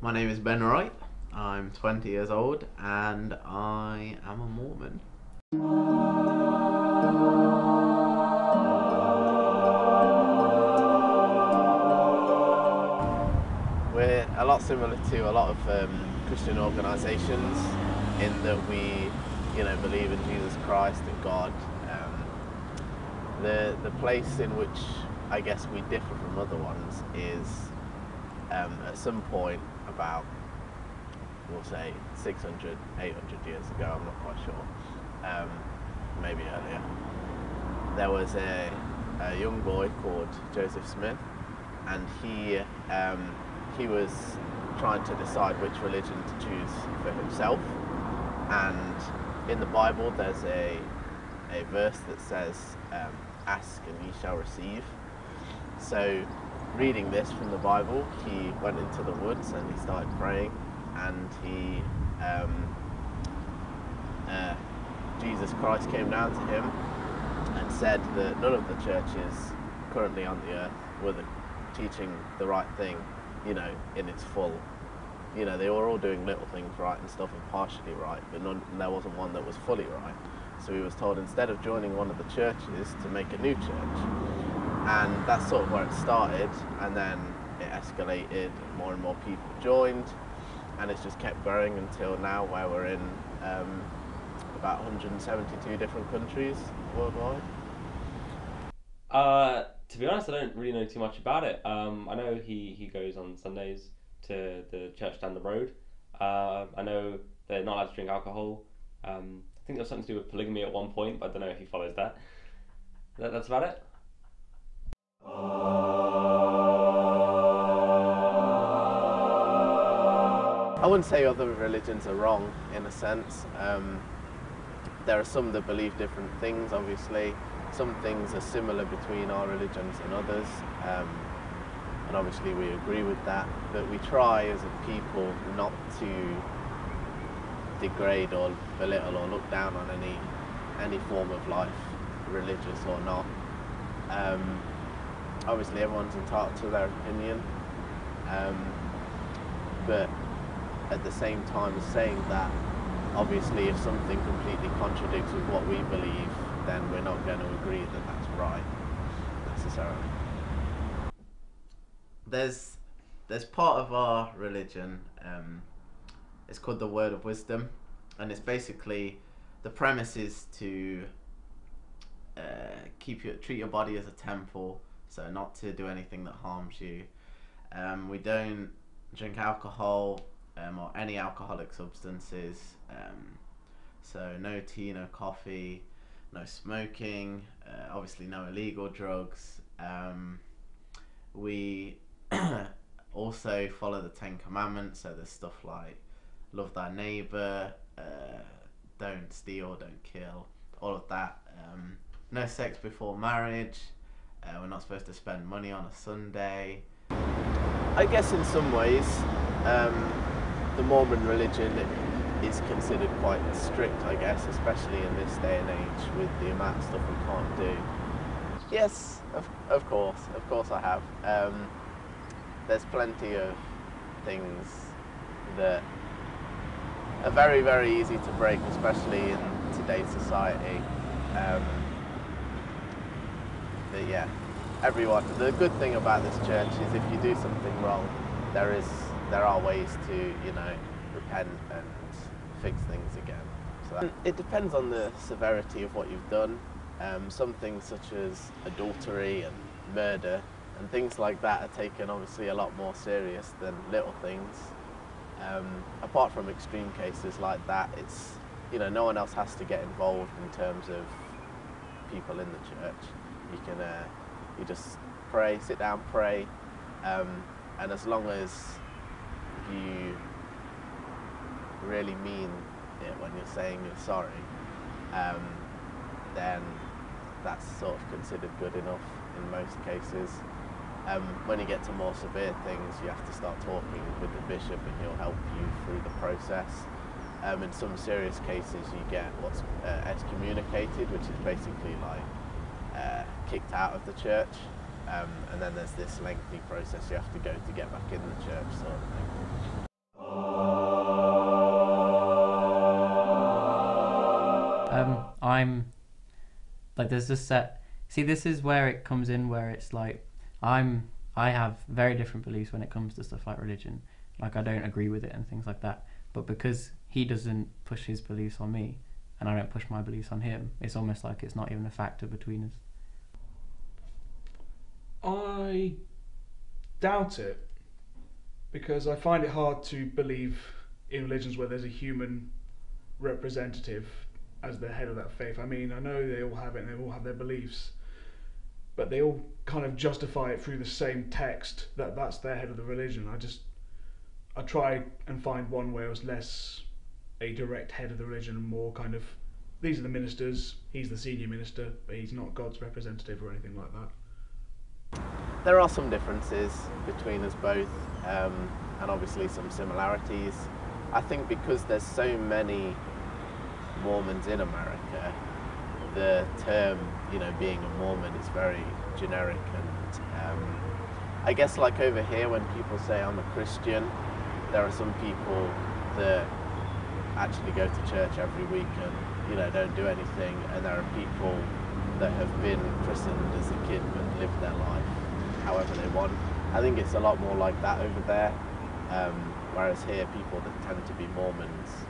My name is Ben Wright. I'm 20 years old and I am a Mormon. We're a lot similar to a lot of Christian organisations in that we, believe in Jesus Christ and God. The place in which I guess we differ from other ones is at some point about, we'll say 600, 800 years ago, I'm not quite sure, maybe earlier, there was a young boy called Joseph Smith, and he was trying to decide which religion to choose for himself. And in the Bible there's a verse that says, ask and ye shall receive. So reading this from the Bible, he went into the woods and he started praying, and Jesus Christ came down to him and said that none of the churches currently on the earth were teaching the right thing, in its full. They were all doing little things right and stuff and partially right, but there wasn't one that was fully right. So he was told, instead of joining one of the churches, to make a new church. And that's sort of where it started, and then it escalated, and more people joined, and it's just kept growing until now, where we're in about 172 different countries worldwide. To be honest, I don't really know too much about it. I know he goes on Sundays to the church down the road. I know they're not allowed to drink alcohol. I think there was something to do with polygamy at one point, but I don't know if he follows that. That's about it. I wouldn't say other religions are wrong, in a sense. There are some that believe different things, obviously. Some things are similar between our religions and others, and obviously we agree with that. But we try as a people not to degrade or belittle or look down on any form of life, religious or not. Obviously everyone's entitled to their opinion, but at the same time as saying that, obviously if something completely contradicts with what we believe, then we're not going to agree that that's right, necessarily. There's part of our religion, it's called the Word of Wisdom, and it's basically, the premise is to treat your body as a temple, so not to do anything that harms you. We don't drink alcohol or any alcoholic substances, so no tea, no coffee, no smoking, obviously no illegal drugs. We also follow the Ten Commandments, so there's stuff like love thy neighbour, don't steal, don't kill, all of that. No sex before marriage, we're not supposed to spend money on a Sunday. I guess in some ways the Mormon religion is considered quite strict, I guess, especially in this day and age with the amount of stuff we can't do. Yes, of course I have. There's plenty of things that are very, very easy to break, especially in today's society. But yeah, the good thing about this church is if you do something wrong, there are ways to, repent and fix things again. So it depends on the severity of what you've done. Some things such as adultery and murder and things like that are taken obviously a lot more serious than little things. Apart from extreme cases like that, it's, no one else has to get involved in terms of people in the church. You just pray, sit down, pray, and as long as you really mean it when you're saying you're sorry, then that's sort of considered good enough in most cases. When you get to more severe things, you have to start talking with the bishop and he'll help you through the process. In some serious cases you get what's excommunicated, which is basically like kicked out of the church, and then there's this lengthy process you have to go to get back in the church, sort of thing. I'm like, there's just set. See, this is where it comes in, where it's like I have very different beliefs when it comes to stuff like religion. Like, I don't agree with it and things like that. But because he doesn't push his beliefs on me, and I don't push my beliefs on him, it's almost like it's not even a factor between us. I doubt it, because I find it hard to believe in religions where there's a human representative as the head of that faith. I mean, I know they all have it and they all have their beliefs, but they all kind of justify it through the same text that that's their head of the religion. I try and find one where it's less a direct head of the religion and more kind of, these are the ministers, he's the senior minister, but he's not God's representative or anything like that. There are some differences between us both, and obviously some similarities. I think because there's so many Mormons in America, the term, being a Mormon is very generic, and I guess like over here when people say I'm a Christian, there are some people that actually go to church every week and don't do anything, and there are people that have been christened as a kid but live their life however they want. I think it's a lot more like that over there, whereas here people that tend to be Mormons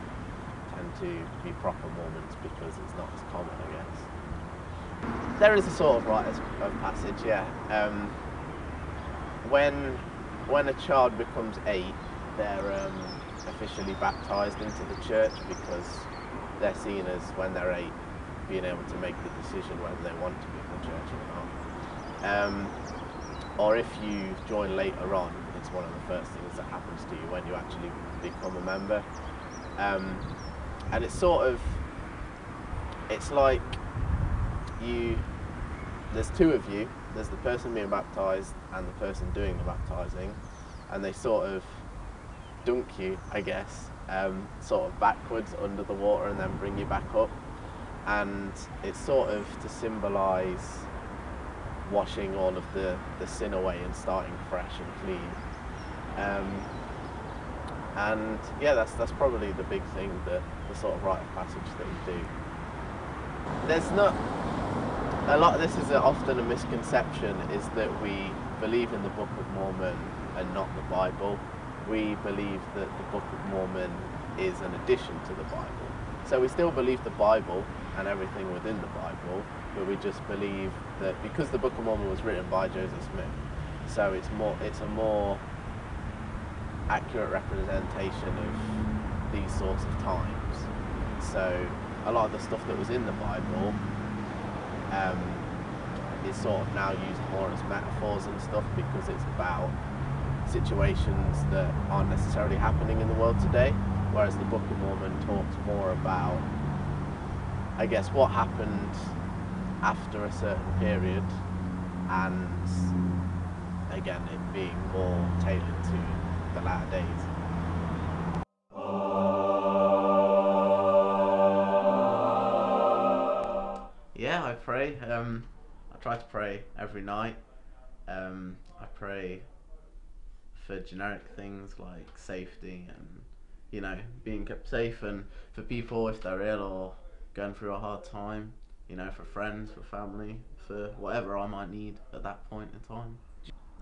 tend to be proper Mormons because it's not as common, I guess. There is a sort of rite of passage, yeah. When a child becomes 8, they're officially baptised into the church because they're seen as, when they're 8, being able to make the decision whether they want to be in the church or not. Or if you join later on, it's one of the first things that happens to you when you actually become a member. And it's like there's two of you, there's the person being baptised and the person doing the baptising, and they sort of dunk you, I guess, sort of backwards under the water and then bring you back up. And it's sort of to symbolise washing all of the sin away and starting fresh and clean. And yeah, that's probably the big thing, the sort of rite of passage that we do. There's not a lot. This is often a misconception, is that we believe in the Book of Mormon and not the Bible. We believe that the Book of Mormon is an addition to the Bible. So we still believe the Bible and everything within the Bible, but we just believe that because the Book of Mormon was written by Joseph Smith, so it's a more accurate representation of these sorts of times. So a lot of the stuff that was in the Bible is sort of now used more as metaphors and stuff, because it's about situations that aren't necessarily happening in the world today, whereas the Book of Mormon talks more about, I guess, what happened after a certain period, and again, it being more tailored to the latter days. Yeah, I pray. I try to pray every night. I pray for generic things like safety and, being kept safe, and for people if they're ill or going through a hard time, for friends, for family, for whatever I might need at that point in time.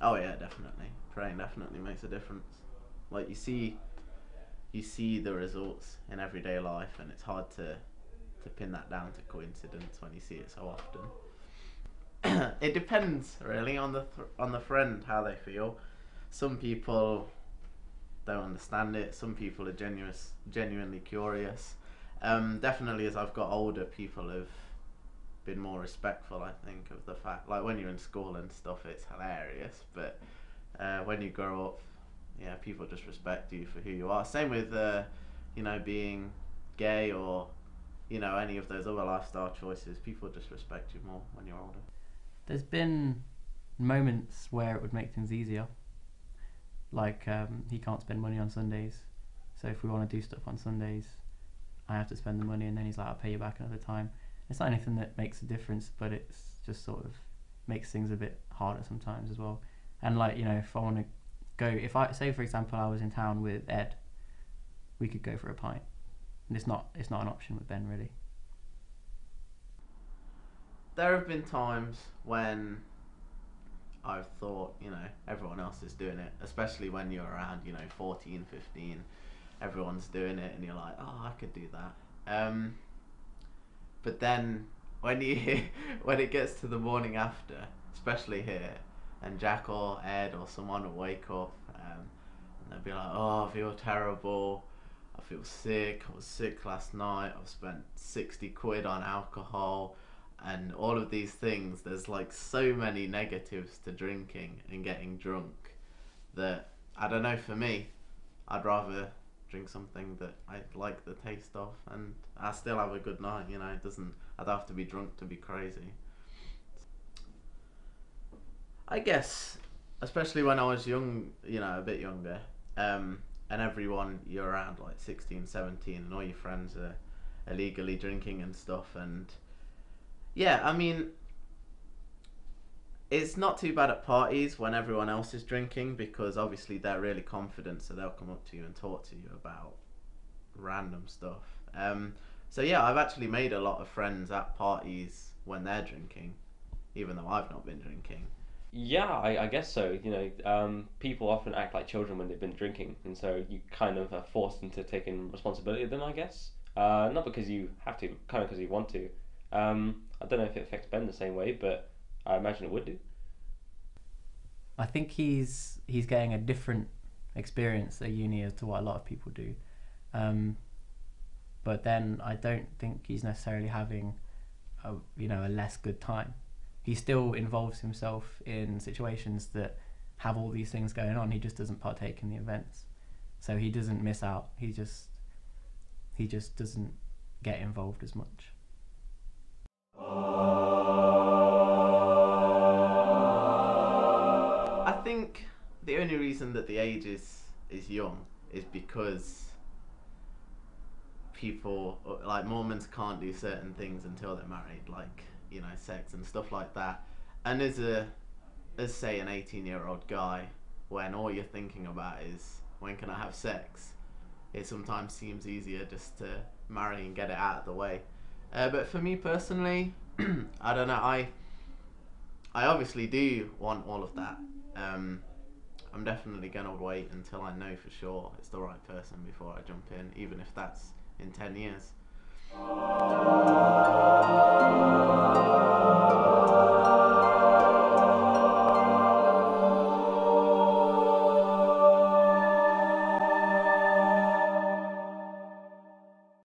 Oh yeah, definitely. Praying definitely makes a difference. Like, you see the results in everyday life, and it's hard to pin that down to coincidence when you see it so often. It depends really on the friend, how they feel. Some people don't understand it. Some people are genuinely curious. Definitely, as I've got older, people have been more respectful, I think, of the fact, like when you're in school and stuff, it's hilarious, but when you grow up, yeah, people just respect you for who you are. Same with being gay or any of those other lifestyle choices. People just respect you more when you're older. There's been moments where it would make things easier, like he can't spend money on Sundays, so if we want to do stuff on Sundays, I have to spend the money, and then he's like, I'll pay you back another time. It's not anything that makes a difference, but it's just sort of makes things a bit harder sometimes as well. And like, if I want to go, if I say for example I was in town with Ed, we could go for a pint, and it's not an option with Ben really. there have been times when I've thought, everyone else is doing it, especially when you're around, 14, 15, everyone's doing it, and you're like, oh, I could do that. But then when when it gets to the morning after, especially here, and Jack or Ed or someone will wake up, and they'll be like, oh, I feel terrible, I feel sick, I was sick last night, I've spent 60 quid on alcohol, and all of these things. There's like so many negatives to drinking and getting drunk that, I don't know, for me, I'd rather drink something that I like the taste of, and I still have a good night. It doesn't, I don't have to be drunk to be crazy. I guess, especially when I was young, a bit younger, and everyone, you're around like 16, 17, and all your friends are illegally drinking and stuff, and yeah, I mean, it's not too bad at parties when everyone else is drinking, because obviously they're really confident, so they'll come up to you and talk to you about random stuff. So yeah, I've actually made a lot of friends at parties when they're drinking, even though I've not been drinking. Yeah, I guess so. People often act like children when they've been drinking, and so you kind of are forced into taking responsibility of them, I guess. Not because you have to, kind of because you want to. I don't know if it affects Ben the same way, but I imagine it would do. I think he's getting a different experience at uni as to what a lot of people do. But then I don't think he's necessarily having a less good time. He still involves himself in situations that have all these things going on. He just doesn't partake in the events, so he doesn't miss out. He just doesn't get involved as much. I think the only reason that the age is young is because people, like Mormons, can't do certain things until they're married, like sex and stuff like that. And as say an 18-year-old guy, when all you're thinking about is when can I have sex, it sometimes seems easier just to marry and get it out of the way. But for me personally, I don't know. I obviously do want all of that. I'm definitely gonna wait until I know for sure it's the right person before I jump in, even if that's in 10 years.